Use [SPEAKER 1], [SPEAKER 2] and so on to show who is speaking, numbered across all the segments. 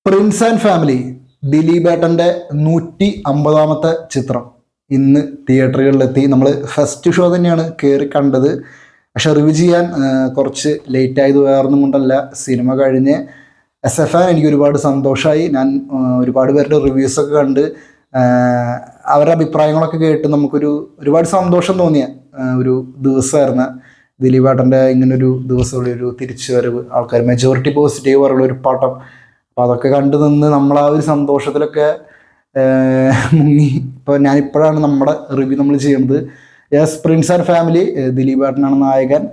[SPEAKER 1] Prince and family ദിലീപേട്ടൻ്റെ 150ാമത്തെ ചിത്രം ഇന്ന് തിയേറ്ററുകളിലെത്തി. നമ്മൾ ഫസ്റ്റ് ഷോ തന്നെയാണ് കയറി കണ്ടത്. പക്ഷെ റിവ്യൂ ചെയ്യാൻ കുറച്ച് ലേറ്റ് ആയത് വേറൊന്നും കൊണ്ടല്ല, സിനിമ കഴിഞ്ഞ് SFN എനിക്ക് ഒരുപാട് സന്തോഷമായി. ഞാൻ ഒരുപാട് പേരുടെ റിവ്യൂസൊക്കെ കണ്ട് അവരുടെ അഭിപ്രായങ്ങളൊക്കെ കേട്ട് ഒരുപാട് സന്തോഷം തോന്നിയ ഒരു ദിവസമായിരുന്നു ദിലീപേട്ടൻ്റെ. ഇങ്ങനൊരു ദിവസമുള്ള ഒരു തിരിച്ചുവരവ്, ആൾക്കാർ മെജോറിറ്റി പോസിറ്റീവ് പറയുന്ന ഒരു പാട്ടം. അപ്പോൾ അതൊക്കെ കണ്ടു നിന്ന് നമ്മൾ ആ ഒരു സന്തോഷത്തിലൊക്കെ മുങ്ങി. ഇപ്പോൾ ഞാനിപ്പോഴാണ് നമ്മുടെ റിവ്യൂ നമ്മൾ ചെയ്യുന്നത്. യെസ്, പ്രിൻസ് ആൻഡ് ഫാമിലി, ദിലീപേട്ടനാണ് നായകൻ.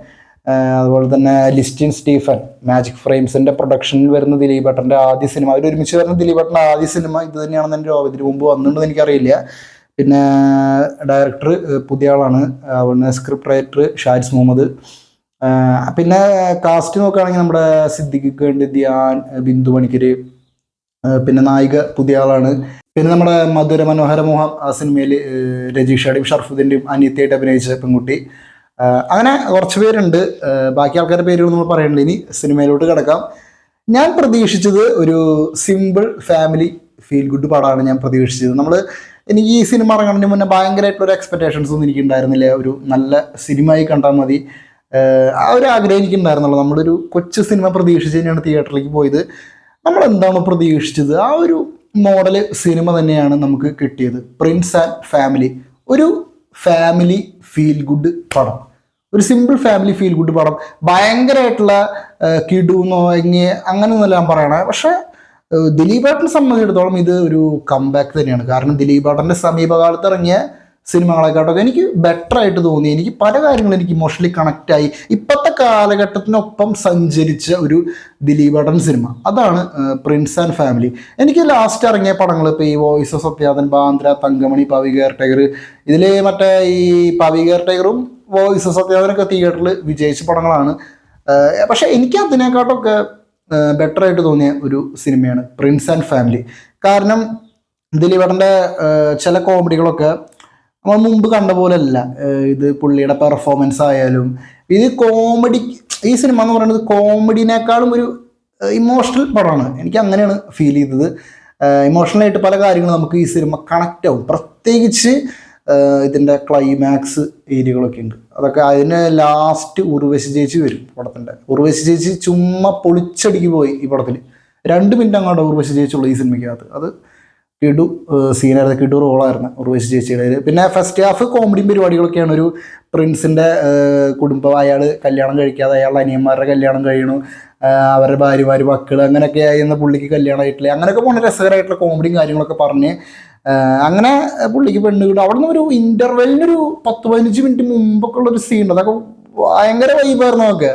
[SPEAKER 1] അതുപോലെ തന്നെ ലിസ്റ്റിൻ സ്റ്റീഫൻ, മാജിക് ഫ്രെയിംസിൻ്റെ പ്രൊഡക്ഷനിൽ വരുന്ന ദിലീപേട്ടൻ്റെ ആദ്യ സിനിമ, അവർ ഒരുമിച്ച് വരുന്ന ദിലീപേട്ടൻ്റെ ആദ്യ സിനിമ ഇത് തന്നെയാണെന്ന് എൻ്റെ ഇതിന് മുമ്പ് വന്നിട്ടുണ്ടെന്ന് എനിക്കറിയില്ല. പിന്നെ ഡയറക്ടർ പുതിയ ആളാണ്, അതുപോലെ സ്ക്രിപ്റ്റ് റൈറ്റർ ഷാരിസ് മുഹമ്മദ്. പിന്നെ കാസ്റ്റ് നോക്കുകയാണെങ്കിൽ നമ്മുടെ സിദ്ദിഖ് ഉണ്ട്, ധ്യാൻ, ബിന്ദു പണിക്കർ. പിന്നെ നായിക പുതിയ ആളാണ്. പിന്നെ നമ്മുടെ മധുര മനോഹര മോഹം ആ സിനിമയിൽ രജീഷയുടെയും ഷർഫുദ്ദീൻ്റെയും അനിയത്തിയായിട്ട് അഭിനയിച്ച പെൺകുട്ടി. അങ്ങനെ കുറച്ച് പേരുണ്ട്. ബാക്കി ആൾക്കാരുടെ പേരുകൾ നമ്മൾ പറയണില്ല. ഇനി സിനിമയിലോട്ട് കിടക്കാം. ഞാൻ പ്രതീക്ഷിച്ചത് ഒരു സിമ്പിൾ ഫാമിലി ഫീൽ ഗുഡ് പടമാണ് ഞാൻ പ്രതീക്ഷിച്ചത്. എനിക്ക് ഈ സിനിമ ഇറങ്ങുന്നതിന് മുന്നേ ഭയങ്കരമായിട്ടുള്ളൊരു എക്സ്പെക്റ്റേഷൻസ് ഒന്നും എനിക്ക് ഉണ്ടായിരുന്നില്ല. ഒരു നല്ല സിനിമയായി കണ്ടാൽ മതി, ആ ഒരു ആഗ്രഹം എനിക്കുണ്ടായിരുന്നുള്ളൂ. നമ്മളൊരു കൊച്ചു സിനിമ പ്രതീക്ഷിച്ച് തന്നെയാണ് തിയേറ്ററിലേക്ക് പോയത്. നമ്മളെന്താണ് പ്രതീക്ഷിച്ചത്, ആ ഒരു മോഡൽ സിനിമ തന്നെയാണ് നമുക്ക് കിട്ടിയത്. പ്രിൻസ് ആൻഡ് ഫാമിലി, ഒരു ഫാമിലി ഫീൽ ഗുഡ് പടം, ഒരു സിമ്പിൾ ഫാമിലി ഫീൽ ഗുഡ് പടം. ഭയങ്കരമായിട്ടുള്ള കിടുന്നോ അങ്ങനെയൊന്നുമല്ല ഞാൻ പറയണേ. പക്ഷേ ദിലീപേട്ടനെ സംബന്ധിച്ചിടത്തോളം ഇത് ഒരു കംബാക്ക് തന്നെയാണ്. കാരണം ദിലീപേട്ടൻ്റെ സമീപകാലത്ത് ഇറങ്ങിയ സിനിമകളെക്കാട്ടൊക്കെ എനിക്ക് ബെറ്റർ ആയിട്ട് തോന്നി. എനിക്ക് പല കാര്യങ്ങളും എനിക്ക് ഇമോഷണലി കണക്റ്റായി. ഇപ്പോഴത്തെ കാലഘട്ടത്തിനൊപ്പം സഞ്ചരിച്ച ഒരു ദിലീപേട്ടൻ സിനിമ, അതാണ് പ്രിൻസ് ആൻഡ് ഫാമിലി. എനിക്ക് ലാസ്റ്റ് ഇറങ്ങിയ പടങ്ങൾ, ഇപ്പോൾ ഈ voice of Sathyanandan, Bandra, Thankamani, Pavi care tiger, ഇതിൽ മറ്റേ ഈ പവി കെയർ ടൈഗറും വോയിസ് ഓഫ് സത്യാനന്ദനൊക്കെ തിയേറ്ററിൽ വിജയിച്ച പടങ്ങളാണ്. പക്ഷേ എനിക്ക് അതിനെക്കാട്ടൊക്കെ ബെറ്റർ ആയിട്ട് തോന്നിയ ഒരു സിനിമയാണ് പ്രിൻസ് ആൻഡ് ഫാമിലി. കാരണം ദിലീപേട്ടൻ്റെ ചില കോമഡികളൊക്കെ നമ്മൾ മുമ്പ് കണ്ട പോലെ അല്ല. ഇത് പുള്ളിയുടെ പെർഫോമൻസ് ആയാലും, ഇത് കോമഡി, ഈ സിനിമ എന്ന് പറയുന്നത് കോമഡിനേക്കാളും ഒരു ഇമോഷണൽ പടമാണ്. എനിക്ക് അങ്ങനെയാണ് ഫീൽ ചെയ്തത്. ഇമോഷണലായിട്ട് പല കാര്യങ്ങളും നമുക്ക് ഈ സിനിമ കണക്റ്റ് ആവും. പ്രത്യേകിച്ച് ഇതിൻ്റെ ക്ലൈമാക്സ് ഏരിയകളൊക്കെ ഉണ്ട്. അതൊക്കെ അതിന് ലാസ്റ്റ് ഉർവശി ചേച്ചി വരും പടത്തിൻ്റെ. ഉർവശി ചേച്ചി ചുമ്മാ പൊളിച്ചടിക്ക് പോയി ഈ പടത്തിൽ. 2 മിനിറ്റ് അങ്ങോട്ട് ഉർവശി ചേച്ചിയുള്ള ഈ സിനിമയ്ക്കകത്ത്. അത് കിടു സീനായിരുന്നു, കിടു റോളായിരുന്നു ഉർവശി ചേച്ചിയുടെ. പിന്നെ ഫസ്റ്റ് ഹാഫ് കോമഡിയും പരിപാടികളൊക്കെയാണ്. ഒരു പ്രിൻസിൻ്റെ കുടുംബം, അയാൾ കല്യാണം കഴിക്കാതെ അയാളുടെ അനിയന്മാരുടെ കല്യാണം കഴിയണു, അവരുടെ ഭാര്യമാർ മക്കൾ അങ്ങനെയൊക്കെ ആയിരുന്ന പുള്ളിക്ക് കല്യാണം ആയിട്ടില്ല, അങ്ങനെയൊക്കെ പോകുന്ന രസകരമായിട്ടുള്ള കോമഡിയും കാര്യങ്ങളൊക്കെ പറഞ്ഞ് അങ്ങനെ പുള്ളിക്ക് പെണ്ണ് കിട്ടും. അവിടെ നിന്ന് ഒരു ഇൻ്റർവെല്ലിനൊരു 10-15 മിനിറ്റ് മുമ്പൊക്കെ ഉള്ളൊരു സീൻ, അതൊക്കെ ഭയങ്കര വൈബായിരുന്നു. ഒക്കെ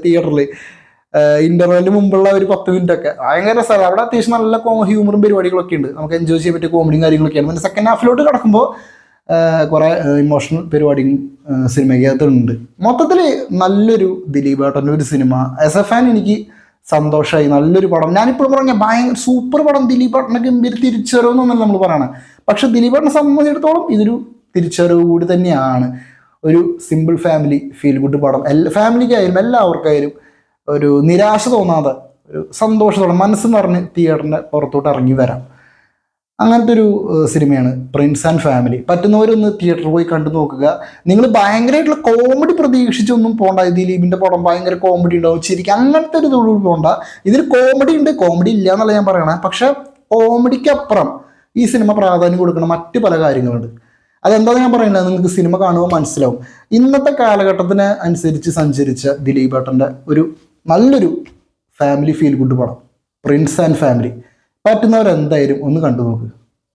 [SPEAKER 1] തിയേറ്ററിൽ ഇൻ്റർവെല്ലിന് മുമ്പുള്ള ഒരു 10 മിനിറ്റ് ഒക്കെ ഭയങ്കര രസമാണ്. അവിടെ അത്യാവശ്യം നല്ല ഹ്യൂമറും പരിപാടികളൊക്കെ ഉണ്ട്, നമുക്ക് എൻജോയ് ചെയ്യാൻ പറ്റിയ കോമഡിയും കാര്യങ്ങളൊക്കെയാണ്. പിന്നെ സെക്കൻഡ് ഹാഫിലോട്ട് കിടക്കുമ്പോൾ കുറേ ഇമോഷണൽ പരിപാടിയും സിനിമയ്ക്കകത്തുണ്ട്. മൊത്തത്തിൽ നല്ലൊരു ദിലീപേട്ടൻ്റെ ഒരു സിനിമ. SFN എനിക്ക് സന്തോഷമായി. നല്ലൊരു പടം. ഞാനിപ്പോഴും പറഞ്ഞ ഭയങ്കര സൂപ്പർ പടം, ദിലീപേട്ടനെ ഗംഭീര തിരിച്ചുവരവെന്നൊന്നല്ല നമ്മൾ പറയണത്. പക്ഷെ ദിലീപേട്ടനെ സംബന്ധിച്ചിടത്തോളം ഇതൊരു തിരിച്ചുവരവ് കൂടി തന്നെയാണ്. ഒരു സിമ്പിൾ ഫാമിലി ഫീൽ ഗുഡ് പടം. ഫാമിലിക്കായാലും എല്ലാവർക്കായാലും ഒരു നിരാശ തോന്നാതെ, ഒരു സന്തോഷത്തോടെ മനസ്സ് നിറഞ്ഞ് തിയേറ്ററിൻ്റെ പുറത്തോട്ട് ഇറങ്ങി വരാം. അങ്ങനത്തെ ഒരു സിനിമയാണ് പ്രിൻസ് ആൻഡ് ഫാമിലി. പറ്റുന്നവരൊന്ന് തിയേറ്ററിൽ പോയി കണ്ടു നോക്കുക. നിങ്ങൾ ഭയങ്കരമായിട്ടുള്ള കോമഡി പ്രതീക്ഷിച്ചൊന്നും പോകണ്ട. ദിലീപിൻ്റെ പടം ഭയങ്കര കോമഡി ഉണ്ടാവും ശരിക്കും, അങ്ങനത്തെ ഒരു ഇതോടുകൂടി പോകണ്ട. ഇതിൽ കോമഡി ഉണ്ട്, കോമഡി ഇല്ല എന്നല്ല ഞാൻ പറയണേ. പക്ഷെ കോമഡിക്കപ്പുറം ഈ സിനിമ പ്രാധാന്യം കൊടുക്കുന്ന മറ്റ് പല കാര്യങ്ങളുണ്ട്. അതെന്താണെന്ന് ഞാൻ പറയുന്നത് നിങ്ങൾക്ക് സിനിമ കാണുമ്പോൾ മനസ്സിലാവും. ഇന്നത്തെ കാലഘട്ടത്തിന് അനുസരിച്ച് സഞ്ചരിച്ച ദിലീപേട്ടൻ്റെ ഒരു നല്ലൊരു ഫാമിലി ഫീൽ ഗുഡ് പടം പ്രിൻസ് ആൻഡ് ഫാമിലി. പറ്റുന്നവരെന്തായാലും ഒന്ന് കണ്ടു നോക്കുക.